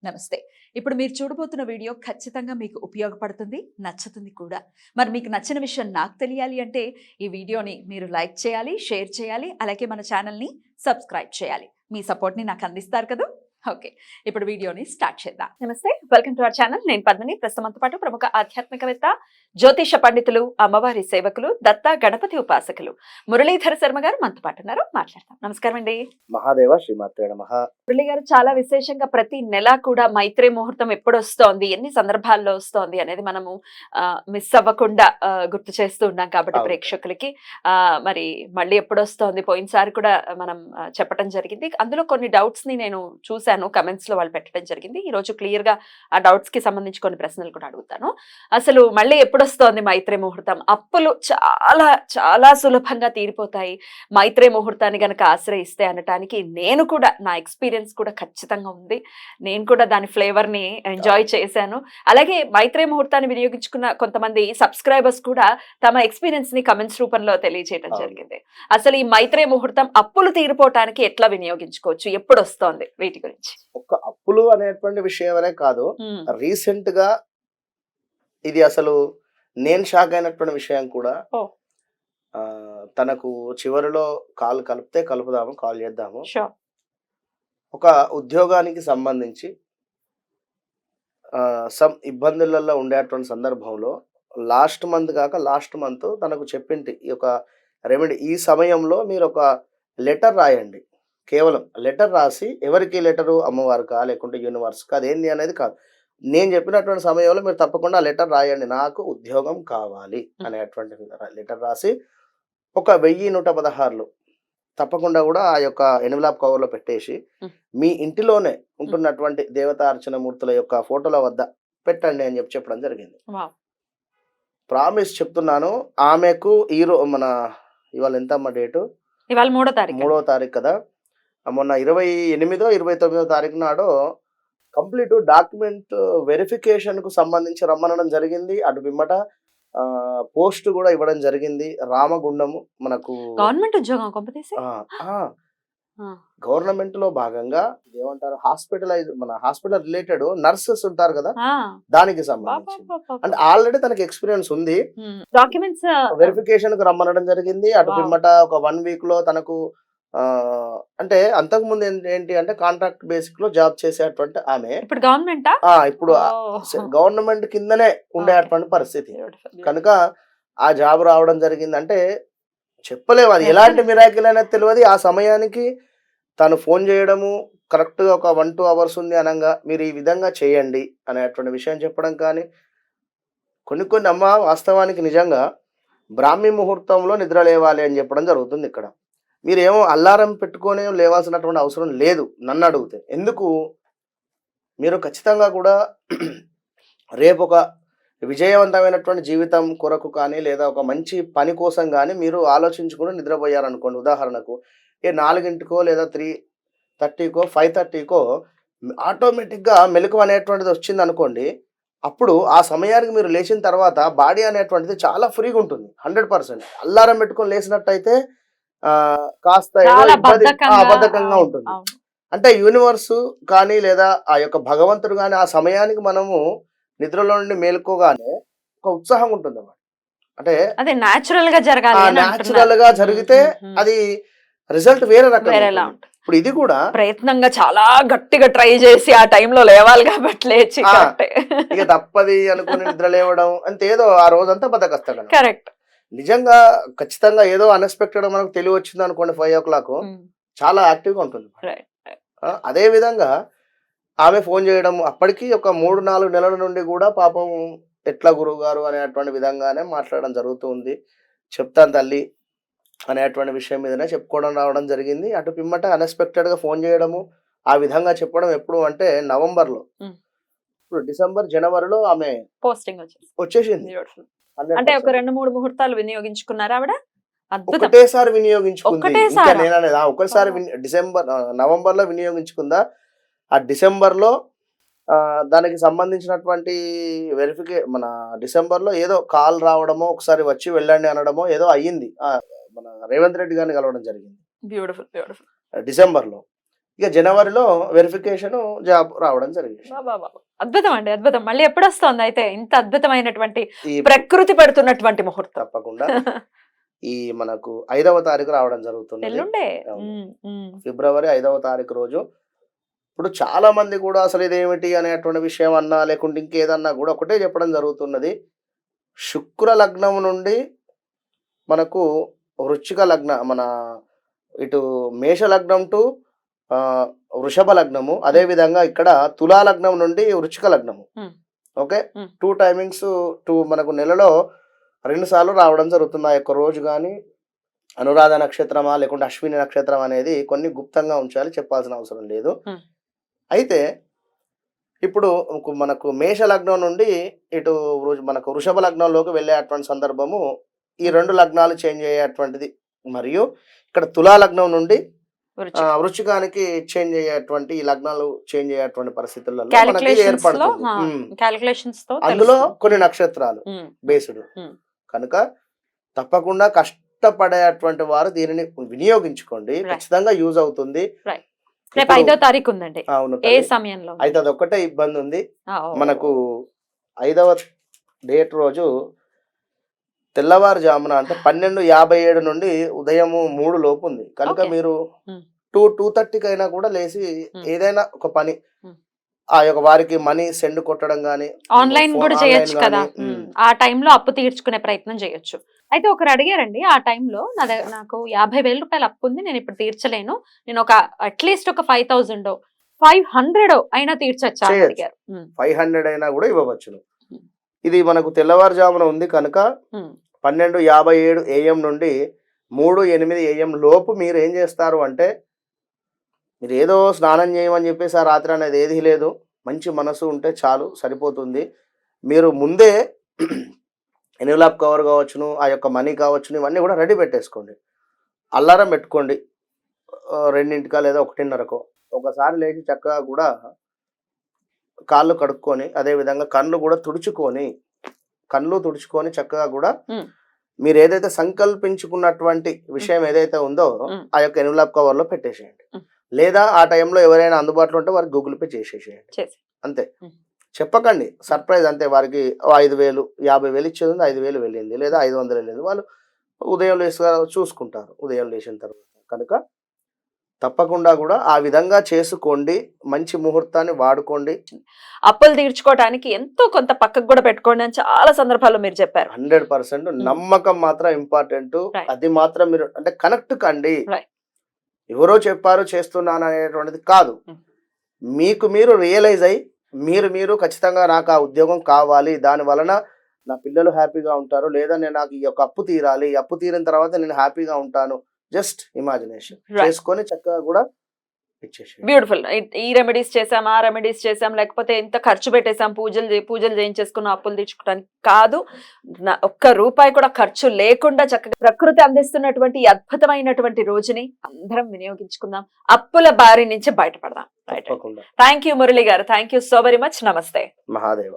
నమస్తే. ఇప్పుడు మీరు చూడబోతున్న వీడియో ఖచ్చితంగా మీకు ఉపయోగపడుతుంది, నచ్చుతుంది కూడా. మరి మీకు నచ్చిన విషయం నాకు తెలియాలి అంటే ఈ వీడియోని మీరు లైక్ చేయాలి, షేర్ చేయాలి, అలాగే మన ఛానల్‌ని సబ్స్క్రైబ్ చేయాలి. మీ సపోర్ట్‌ని నాకు అందిస్తారు కదూ! ఓకే. ఇప్పుడు వీడియోని స్టార్ట్ చేద్దాం. నమస్తే. Welcome to our channel. నేను పద్మిని. ప్రస్తుతంతో పాటు ప్రముఖ ఆధ్యాత్మికవేత్త, జ్యోతిష పండితులు, అమ్మవారి సేవకులు, దత్త గణపతి ఉపాసకులు మురళీధర శర్మ గారు మనతో పాటు ఉన్నారు. మాట్లాడతాం. నమస్కారం అండి. మహాదేవ శ్రీమాత్రే నమః. మురళి గారు, చాలా విశేషంగా ప్రతి నెల కూడా మైత్రి ముహూర్తం ఎప్పుడు వస్తోంది, ఎన్ని సందర్భాల్లో వస్తోంది అనేది మనము మిస్ అవ్వకుండా గుర్తు చేస్తూ ఉన్నాం కాబట్టి అవును. ప్రేక్షకులకి మరి మళ్ళీ ఎప్పుడు వస్తోంది, పోయినసారి కూడా మనం చెప్పడం జరిగింది. అందులో కొన్ని డౌట్స్ ని నేను చూశాను, కమెంట్స్ లో వాళ్ళు పెట్టడం జరిగింది. ఈ రోజు క్లియర్ గా ఆ డౌట్స్ కి సంబంధించి కొన్ని ప్రశ్నలు కూడా అడుగుతాను. అసలు మళ్ళీ ఎప్పుడు వస్తోంది మైత్రి ముహూర్తం? అప్పులు చాలా చాలా సులభంగా తీరిపోతాయి మైత్రి ముహూర్తాన్ని గనక ఆశ్రయిస్తే అనటానికి నేను కూడా, నా ఎక్స్పీరియన్స్ కూడా ఖచ్చితంగా ఉంది. నేను కూడా దాని ఫ్లేవర్ ని ఎంజాయ్ చేశాను. అలాగే మైత్రి ముహూర్తాన్ని వినియోగించుకున్న కొంతమంది సబ్స్క్రైబర్స్ కూడా తమ ఎక్స్పీరియన్స్ ని కమెంట్స్ రూపంలో తెలియజేయడం జరిగింది. అసలు ఈ మైత్రి ముహూర్తం అప్పులు తీరిపోవటానికి ఎట్లా వినియోగించుకోవచ్చు, ఎప్పుడు వస్తోంది, వీటి గురించి? ఒక్క అప్పులు అనేటువంటి విషయమనే కాదు, రీసెంట్ గా ఇది అసలు నేను షాక్ అయినటువంటి విషయం కూడా. ఓ. తనకు చివరిలో కాల్ కలిపితే కలుపుదాము, కాల్ చేద్దాము. షూర్. ఒక ఉద్యోగానికి సంబంధించి సమ్ ఇబ్బందులలో ఉండేటువంటి సందర్భంలో లాస్ట్ మంత్ తనకు చెప్పింటి ఈ యొక్క రెమెడీ, ఈ సమయంలో మీరు ఒక లెటర్ రాయండి. కేవలం లెటర్ రాసి, ఎవరికి లెటరు, అమ్మవారికా లేకుంటే యూనివర్స్కా, అదేంది అనేది కాదు, నేను చెప్పినటువంటి సమయంలో మీరు తప్పకుండా లెటర్ రాయండి, నాకు ఉద్యోగం కావాలి అనేటువంటి లెటర్ రాసి ఒక 1116 తప్పకుండా కూడా ఆ యొక్క ఎన్వలప్ కవర్లో పెట్టేసి మీ ఇంటిలోనే ఉంటున్నటువంటి దేవతా అర్చన మూర్తుల యొక్క ఫోటోల వద్ద పెట్టండి అని చెప్పడం జరిగింది. ప్రామిస్ చెప్తున్నాను. ఆమెకు ఇవాళ ఎంత అమ్మ డేటు? ఇవాళ 3వ తారీఖు కదా. మొన్న 28వ 29వ తారీఖు నాడు కంప్లీట్ డాక్యుమెంట్ వెరిఫికేషన్ కు సంబంధించి రమ్మనడం జరిగింది. అటు పిమ్మట పోస్ట్ కూడా ఇవ్వడం జరిగింది. రామగుండము మనకు గవర్నమెంట్ ఉద్యోగం కొంపతీసి. గవర్నమెంట్ లో భాగంగా ఏమంటారు, హాస్పిటల్ రిలేటెడ్ నర్సెస్ ఉంటారు కదా, దానికి సంబంధించి అంటే ఆల్రెడీ తనకి ఎక్స్పీరియన్స్ ఉంది. డాక్యుమెంట్స్ వెరిఫికేషన్ కు రమ్మనడం జరిగింది. అటు పిమ్మట ఒక 1 వీక్ లో తనకు అంటే అంతకు ముందు ఏంటి అంటే కాంట్రాక్ట్ బేసిక్ లో జాబ్ చేసేటువంటి ఆమె ఇప్పుడు గవర్నమెంట్ ఇప్పుడు గవర్నమెంట్ కిందనే ఉండేటువంటి పరిస్థితి కనుక ఆ జాబ్ రావడం జరిగింది. అంటే చెప్పలేము, అది ఎలాంటి మిరాకిల్ అనేది తెలియదు. ఆ సమయానికి తను ఫోన్ చేయడము, కరెక్ట్ గా ఒక 1-2 అవర్స్ ఉంది అనగా మీరు ఈ విధంగా చేయండి అనేటువంటి విషయం చెప్పడం, కానీ కొన్ని అమ్మ వాస్తవానికి నిజంగా బ్రాహ్మీ ముహూర్తంలో నిద్ర లేవాలి అని చెప్పడం జరుగుతుంది. ఇక్కడ మీరేమో అల్లారం పెట్టుకొని లేవాల్సినటువంటి అవసరం లేదు నన్ను అడిగితే. ఎందుకు, మీరు ఖచ్చితంగా కూడా రేపు ఒక విజయవంతమైనటువంటి జీవితం కొరకు కానీ లేదా ఒక మంచి పని కోసం కానీ మీరు ఆలోచించుకుని నిద్రపోయారనుకోండి. ఉదాహరణకు 4 లేదా 3:30కో 5:30కో ఆటోమేటిక్గా మెలకువ అనేటువంటిది వచ్చింది అనుకోండి. అప్పుడు ఆ సమయానికి మీరు లేచిన తర్వాత బాడీ అనేటువంటిది చాలా ఫ్రీగా ఉంటుంది. 100%. అల్లారం పెట్టుకొని లేచినట్టయితే కాస్త బద్ధకంగా ఉంటుంది. అంటే యూనివర్స్ కానీ లేదా ఆ యొక్క భగవంతుడు కానీ ఆ సమయానికి మనము నిద్రలో నుండి మేలుకోగానే ఒక ఉత్సాహం ఉంటుంది అన్నమాట. అంటే అదే న్యాచురల్ గా జరిగితే అది రిజల్ట్ వేరే రకంగా. ఇప్పుడు ఇది కూడా ప్రయత్నంగా చాలా గట్టిగా ట్రై చేసి ఆ టైంలో లేవాలి కాబట్టి లేచి ఇక తప్పది అనుకుని నిద్ర లేవడం అంటే ఏదో ఆ రోజంతా బద్దకస్తాడు. కరెక్ట్. నిజంగా ఖచ్చితంగా ఏదో అన్ఎక్స్పెక్టెడ్ మనకు తెలివి వచ్చింది అనుకోండి 5 o'clock, చాలా యాక్టివ్గా ఉంటుంది. అదే విధంగా ఆమె ఫోన్ చేయడం అప్పటికి ఒక 3-4 నెలల నుండి కూడా పాపం ఎట్లా గురువు గారు అనేటువంటి విధంగానే మాట్లాడడం జరుగుతుంది. చెప్తాను తల్లి అనేటువంటి విషయం మీదనే చెప్పుకోవడం రావడం జరిగింది. అటు పిమ్మట అన్ఎక్స్పెక్టెడ్ గా ఫోన్ చేయడము, ఆ విధంగా చెప్పడం ఎప్పుడు అంటే నవంబర్లో, ఇప్పుడు డిసెంబర్ జనవరిలో ఆమె పోస్టింగ్ వచ్చేసింది. అంటే ఒక 2-3 ముహూర్తాలు వినియోగించుకున్నారు ఆవిడ. ఒకటేసారి వినియోగించుకుంది. ఒకసారి నవంబర్ లో వినియోగించుకుందా. ఆ డిసెంబర్ లో దానికి సంబంధించినటువంటి డిసెంబర్ లో ఏదో కాల్ రావడమో, ఒకసారి వచ్చి వెళ్ళండి అనడమో ఏదో అయ్యింది. మన రేవంత్ రెడ్డి గారిని కలవడం జరిగింది బ్యూటిఫుల్ డిసెంబర్ లో. ఇక జనవరిలో వెరిఫికేషన్ జాబ్ రావడం జరిగింది. అద్భుతం అండి, అద్భుతం. మళ్ళీ ఎప్పుడు వస్తుంది అయితే ఇంత అద్భుతమైనటువంటి ఈ ప్రకృతి పెడుతున్నటువంటి ముహూర్తం? తప్పకుండా ఈ మనకు 5వ తారీఖు రావడం జరుగుతుంది. ఎల్లుండే. ఫిబ్రవరి 5వ తారీఖు రోజు. ఇప్పుడు చాలా మంది కూడా అసలు ఇదేమిటి అనేటువంటి విషయం అన్నా లేకుంటే ఇంకేదన్నా కూడా ఒకటే చెప్పడం జరుగుతున్నది. శుక్ర లగ్నం నుండి మనకు వృశ్చిక లగ్న మన ఇటు మేష లగ్నం టు వృషభ లగ్నము, అదే విధంగా ఇక్కడ తులా లగ్నం నుండి వృశ్చిక లగ్నము. ఓకే, 2 టైమింగ్స్ మనకు నెలలో 2 సార్లు రావడం జరుగుతుంది. ఆ యొక్క రోజు కానీ అనురాధ నక్షత్రమా లేకుంటే అశ్విని నక్షత్రం అనేది కొన్ని గుప్తంగా ఉంచాలి, చెప్పాల్సిన అవసరం లేదు. అయితే ఇప్పుడు మనకు మేష లగ్నం నుండి ఇటు మనకు వృషభ లగ్నంలోకి వెళ్ళేటువంటి సందర్భము ఈ 2 లగ్నాలు చేంజ్ అయ్యేటువంటిది. మరియు ఇక్కడ తులా లగ్నం నుండి వృశ్చికానికి చేంజ్ అయ్యేటువంటి ఈ లగ్నాలు చేంజ్ అయ్యేటువంటి పరిస్థితుల్లో మనకి ఏర్పడుతుంది. అందులో కొన్ని నక్షత్రాలు బేస్డ్ కనుక తప్పకుండా కష్టపడేటువంటి వారు దీనిని వినియోగించుకోండి, ఖచ్చితంగా యూజ్ అవుతుంది. రేపు 5వ తారీఖు ఉందండి. అవును, ఏ సమయంలో? అయితే అదొక్కటే ఇబ్బంది ఉంది మనకు. 5వ డేట్ రోజు తెల్లవారుజామున అంటే 12:57 నుండి ఉదయం 3 లోపు ఉంది కనుక మీరు 2:30కి అయినా కూడా లేచి ఏదైనా ఒక పని ఆ యొక్క వారికి మనీ సెండ్ కొట్టడం గానీ ఆన్లైన్ కూడా చేయొచ్చు కదా. ఆ టైంలో అప్పు తీర్చుకునే ప్రయత్నం చేయొచ్చు. అయితే ఒకరు అడిగారండి, ఆ టైంలో నాకు 50,000 రూపాయలు అప్పు ఉంది, నేను ఇప్పుడు తీర్చలేను, నేను ఒక అట్లీస్ట్ ఒక 5,000 500 అయినా తీర్చొచ్చా అని అడిగారు. 500 అయినా కూడా ఇవ్వవచ్చును. ఇది మనకు తెల్లవారుజామున ఉంది కనుక 12:57 AM నుండి 3:08 AM లోపు మీరు ఏం చేస్తారు అంటే, మీరు ఏదో స్నానం చేయమని చెప్పేసి ఆ రాత్రి అనేది ఏది లేదు, మంచి మనసు ఉంటే చాలు సరిపోతుంది. మీరు ముందే ఎన్వలప్ కవర్ కావచ్చును, ఆ యొక్క మనీ కావచ్చును, ఇవన్నీ కూడా రెడీ పెట్టేసుకోండి. అల్లారం పెట్టుకోండి 2ంటికా లేదా 1:30కో. ఒకసారి లేచి చక్కగా కూడా కాళ్ళు కడుక్కొని అదేవిధంగా కళ్ళు కూడా తుడుచుకొని చక్కగా కూడా మీరు ఏదైతే సంకల్పించుకున్నటువంటి విషయం ఏదైతే ఉందో ఆ యొక్క ఎన్వలప్ కవర్ లో పెట్టేసేయండి. లేదా ఆ టైంలో ఎవరైనా అందుబాటులో ఉంటే వారికి గూగుల్ పే చేసేసేయండి. అంతే, చెప్పకండి, సర్ప్రైజ్ అంతే. వారికి 5,000 50,000 ఇచ్చేది 5,000 వెళ్ళింది లేదా 500 వెళ్ళింది, వాళ్ళు ఉదయం లేచి చూసుకుంటారు ఉదయం లేచిన తర్వాత. కనుక తప్పకుండా కూడా ఆ విధంగా చేసుకోండి, మంచి ముహూర్తాన్ని వాడుకోండి. అప్పులు తీర్చుకోవడానికి ఎంతో కొంత పక్కకు కూడా పెట్టుకోండి అని చాలా సందర్భాల్లో మీరు చెప్పారు. 100% నమ్మకం మాత్రం ఇంపార్టెంట్. అది మాత్రం మీరు అంటే కనెక్ట్ కండి. ఎవరో చెప్పారు చేస్తున్నాను అనేటువంటిది కాదు, మీకు మీరు రియలైజ్ అయ్యి మీరు ఖచ్చితంగా నాకు ఆ ఉద్యోగం కావాలి, దాని వలన నా పిల్లలు హ్యాపీగా ఉంటారు, లేదా నేను నాకు ఈ యొక్క అప్పు తీరాలి, అప్పు తీరిన తర్వాత నేను హ్యాపీగా ఉంటాను, జస్ట్ ఇమాజినేషన్ చేసుకొని చక్కగా కూడా ఇచ్చేసి. బ్యూటిఫుల్. ఈ రెమెడీస్ చేసాం, ఆ రెమెడీస్ చేసాం, లేకపోతే ఎంత ఖర్చు పెట్టేసాం, పూజలు చేయించేసుకున్న అప్పులు తీర్చుకోవడానికి కాదు, ఒక్క రూపాయి కూడా ఖర్చు లేకుండా చక్కగా ప్రకృతి అందిస్తున్నటువంటి అద్భుతమైనటువంటి రోజుని అందరం వినియోగించుకుందాం, అప్పుల బారి నుంచి బయటపడదాం. థ్యాంక్ యూ మురళి గారు, thank you so very much. నమస్తే. మహాదేవ.